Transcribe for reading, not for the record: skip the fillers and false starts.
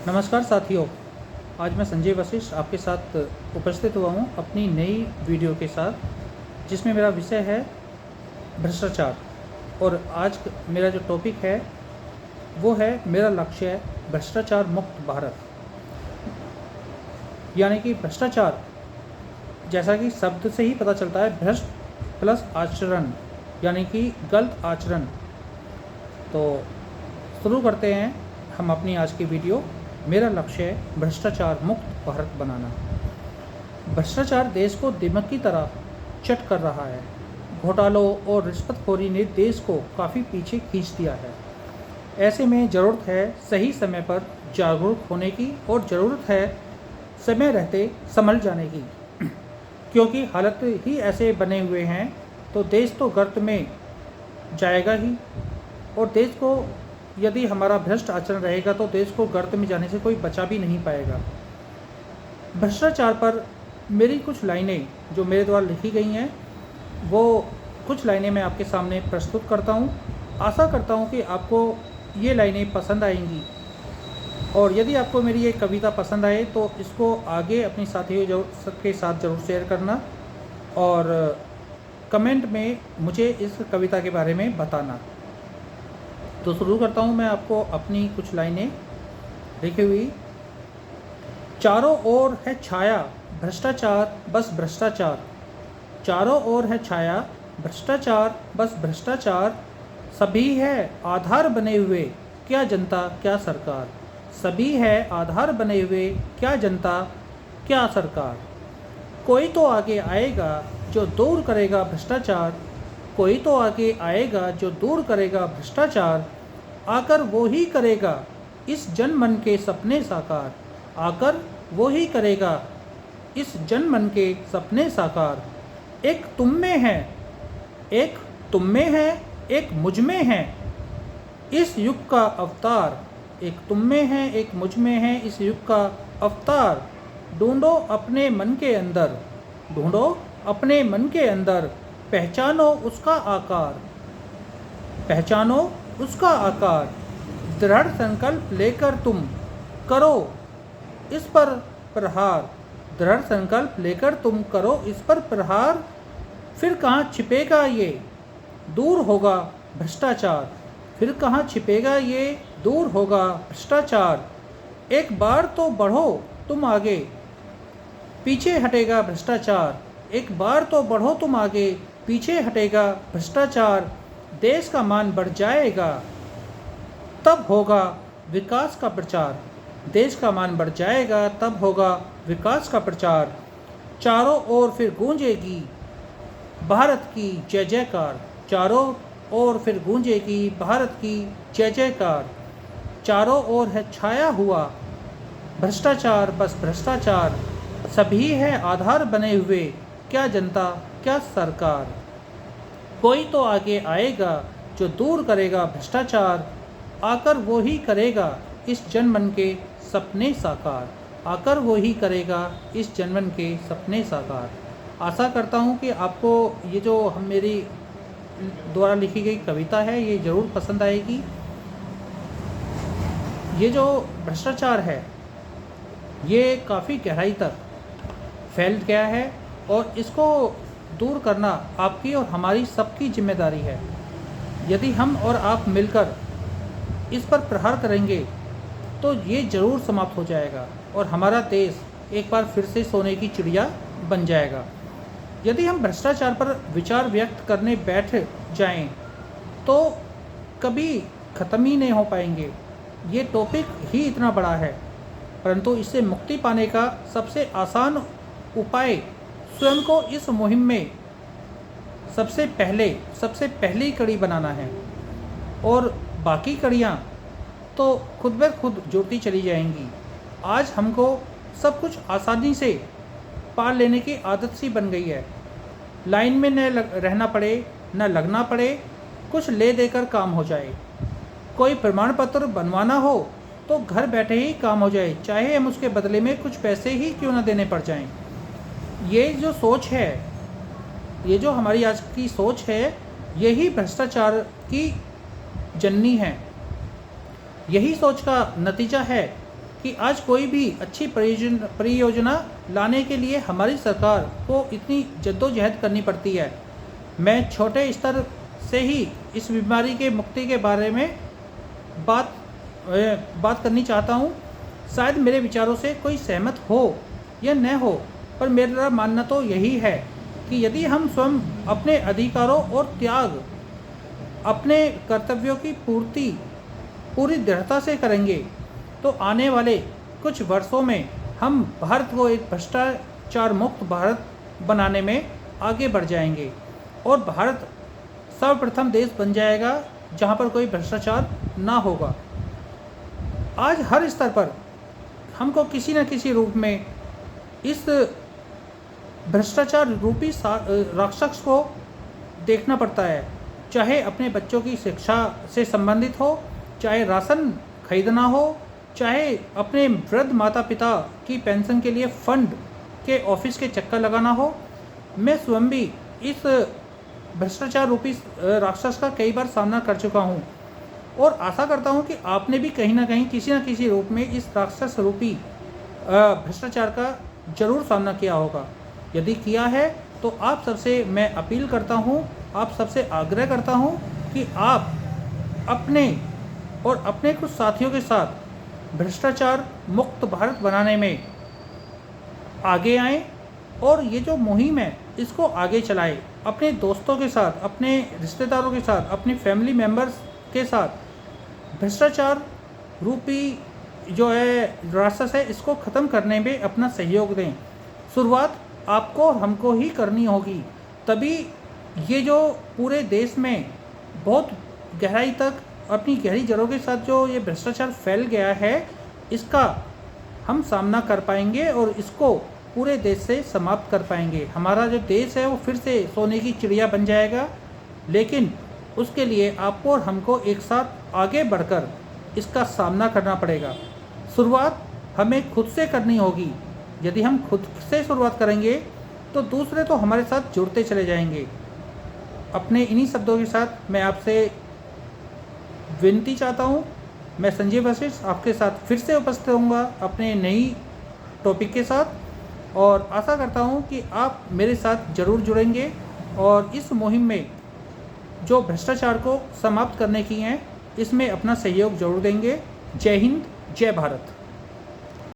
नमस्कार साथियों, आज मैं संजय वशिष्ठ आपके साथ उपस्थित हुआ हूँ अपनी नई वीडियो के साथ, जिसमें मेरा विषय है भ्रष्टाचार। और आज मेरा जो टॉपिक है वो है, मेरा लक्ष्य है भ्रष्टाचार मुक्त भारत। यानी कि भ्रष्टाचार, जैसा कि शब्द से ही पता चलता है, भ्रष्ट प्लस आचरण यानी कि गलत आचरण। तो शुरू करते हैं हम अपनी आज की वीडियो। मेरा लक्ष्य है भ्रष्टाचार मुक्त भारत बनाना। भ्रष्टाचार देश को दीमक की तरह चट कर रहा है। घोटालों और रिश्वतखोरी ने देश को काफ़ी पीछे खींच दिया है। ऐसे में ज़रूरत है सही समय पर जागरूक होने की, और ज़रूरत है समय रहते संभल जाने की, क्योंकि हालत ही ऐसे बने हुए हैं तो देश तो गर्त में जाएगा ही। और देश को, यदि हमारा भ्रष्ट आचरण रहेगा तो देश को गर्त में जाने से कोई बचा भी नहीं पाएगा। भ्रष्टाचार पर मेरी कुछ लाइनें जो मेरे द्वारा लिखी गई हैं, वो कुछ लाइनें मैं आपके सामने प्रस्तुत करता हूँ। आशा करता हूँ कि आपको ये लाइनें पसंद आएंगी, और यदि आपको मेरी ये कविता पसंद आए तो इसको आगे अपने साथियों के साथ ज़रूर शेयर करना, और कमेंट में मुझे इस कविता के बारे में बताना। तो शुरू करता हूँ मैं आपको अपनी कुछ लाइनें लिखी हुई। चारों ओर है छाया भ्रष्टाचार बस भ्रष्टाचार, चारों ओर है छाया भ्रष्टाचार बस भ्रष्टाचार, सभी है आधार बने हुए क्या जनता क्या सरकार, सभी है आधार बने हुए क्या जनता क्या सरकार। कोई तो आगे आएगा जो दूर करेगा भ्रष्टाचार, कोई तो आगे आएगा जो दूर करेगा भ्रष्टाचार, आकर वो ही करेगा इस जन मन के सपने साकार, आकर वो ही करेगा इस जन मन के सपने साकार। एक तुम में है, एक तुम में है, एक मुझ में है इस युग का अवतार, एक तुम में है, एक मुझ में है इस युग का अवतार। ढूंढो अपने मन के अंदर, ढूंढो अपने मन के अंदर, पहचानो उसका आकार, पहचानो उसका आकार। दृढ़ संकल्प लेकर तुम करो इस पर प्रहार, दृढ़ संकल्प लेकर तुम करो इस पर प्रहार। फिर कहाँ छिपेगा ये दूर होगा भ्रष्टाचार, फिर कहाँ छिपेगा ये दूर होगा भ्रष्टाचार। एक बार तो बढ़ो तुम आगे, पीछे हटेगा भ्रष्टाचार, एक बार तो बढ़ो तुम आगे, पीछे हटेगा भ्रष्टाचार। देश का मान बढ़ जाएगा तब होगा विकास का प्रचार, देश का मान बढ़ जाएगा तब होगा विकास का प्रचार। चारों ओर फिर गूंजेगी भारत की जय जयकार, चारों ओर फिर गूंजेगी भारत की जय जयकार। चारों ओर है छाया हुआ भ्रष्टाचार बस भ्रष्टाचार, सभी है आधार बने हुए क्या जनता क्या सरकार। कोई तो आगे आएगा जो दूर करेगा भ्रष्टाचार, आकर वो ही करेगा इस जनमन के सपने साकार, आकर वो ही करेगा इस जनमन के सपने साकार। आशा करता हूँ कि आपको ये जो मेरी द्वारा लिखी गई कविता है ये ज़रूर पसंद आएगी। ये जो भ्रष्टाचार है ये काफ़ी गहराई तक फैल गया है, और इसको दूर करना आपकी और हमारी सबकी जिम्मेदारी है। यदि हम और आप मिलकर इस पर प्रहार करेंगे तो ये ज़रूर समाप्त हो जाएगा, और हमारा देश एक बार फिर से सोने की चिड़िया बन जाएगा। यदि हम भ्रष्टाचार पर विचार व्यक्त करने बैठ जाएं तो कभी ख़त्म ही नहीं हो पाएंगे। ये टॉपिक ही इतना बड़ा है, परंतु इससे मुक्ति पाने का सबसे आसान उपाय स्वयं को इस मुहिम में सबसे पहली कड़ी बनाना है, और बाकी कड़ियाँ तो खुद ब खुद जुड़ती चली जाएंगी। आज हमको सब कुछ आसानी से पार लेने की आदत सी बन गई है। लाइन में न रहना पड़े, न लगना पड़े, कुछ ले देकर काम हो जाए। कोई प्रमाण पत्र बनवाना हो तो घर बैठे ही काम हो जाए, चाहे हम उसके बदले में कुछ पैसे ही क्यों न देने पड़ जाएं। ये जो सोच है, ये जो हमारी आज की सोच है, यही भ्रष्टाचार की जननी है। यही सोच का नतीजा है कि आज कोई भी अच्छी परियोजना लाने के लिए हमारी सरकार को इतनी जद्दोजहद करनी पड़ती है। मैं छोटे स्तर से ही इस बीमारी के मुक्ति के बारे में बात करनी चाहता हूँ। शायद मेरे विचारों से कोई सहमत हो या न हो, पर मेरा मानना तो यही है कि यदि हम स्वयं अपने अधिकारों और त्याग, अपने कर्तव्यों की पूरी दृढ़ता से करेंगे तो आने वाले कुछ वर्षों में हम भारत को एक भ्रष्टाचार मुक्त भारत बनाने में आगे बढ़ जाएंगे और भारत सर्वप्रथम देश बन जाएगा जहां पर कोई भ्रष्टाचार ना होगा। आज हर स्तर पर हमको किसी न किसी रूप में इस भ्रष्टाचार रूपी राक्षस को देखना पड़ता है, चाहे अपने बच्चों की शिक्षा से संबंधित हो, चाहे राशन खरीदना हो, चाहे अपने वृद्ध माता पिता की पेंशन के लिए फंड के ऑफिस के चक्कर लगाना हो। मैं स्वयं भी इस भ्रष्टाचार रूपी राक्षस का कई बार सामना कर चुका हूँ और आशा करता हूँ कि आपने भी कहीं ना कहीं किसी न किसी रूप में इस राक्षस रूपी भ्रष्टाचार का जरूर सामना किया होगा। यदि किया है तो आप सबसे मैं अपील करता हूँ, आप सबसे आग्रह करता हूँ कि आप अपने और अपने कुछ साथियों के साथ भ्रष्टाचार मुक्त भारत बनाने में आगे आएं और ये जो मुहिम है इसको आगे चलाएं। अपने दोस्तों के साथ, अपने रिश्तेदारों के साथ, अपने फैमिली मेम्बर्स के साथ भ्रष्टाचार रूपी जो है राक्षस है इसको ख़त्म करने में अपना सहयोग दें। शुरुआत आपको और हमको ही करनी होगी, तभी ये जो पूरे देश में बहुत गहराई तक अपनी गहरी जड़ों के साथ जो ये भ्रष्टाचार फैल गया है इसका हम सामना कर पाएंगे और इसको पूरे देश से समाप्त कर पाएंगे। हमारा जो देश है वो फिर से सोने की चिड़िया बन जाएगा, लेकिन उसके लिए आपको और हमको एक साथ आगे बढ़कर इसका सामना करना पड़ेगा। शुरुआत हमें खुद से करनी होगी। यदि हम खुद से शुरुआत करेंगे तो दूसरे तो हमारे साथ जुड़ते चले जाएंगे। अपने इन्हीं शब्दों के साथ मैं आपसे विनती चाहता हूँ। मैं संजय वशिष्ठ आपके साथ फिर से उपस्थित होऊंगा अपने नई टॉपिक के साथ और आशा करता हूँ कि आप मेरे साथ ज़रूर जुड़ेंगे और इस मुहिम में जो भ्रष्टाचार को समाप्त करने की हैं इसमें अपना सहयोग जरूर देंगे। जय हिंद, जय भारत।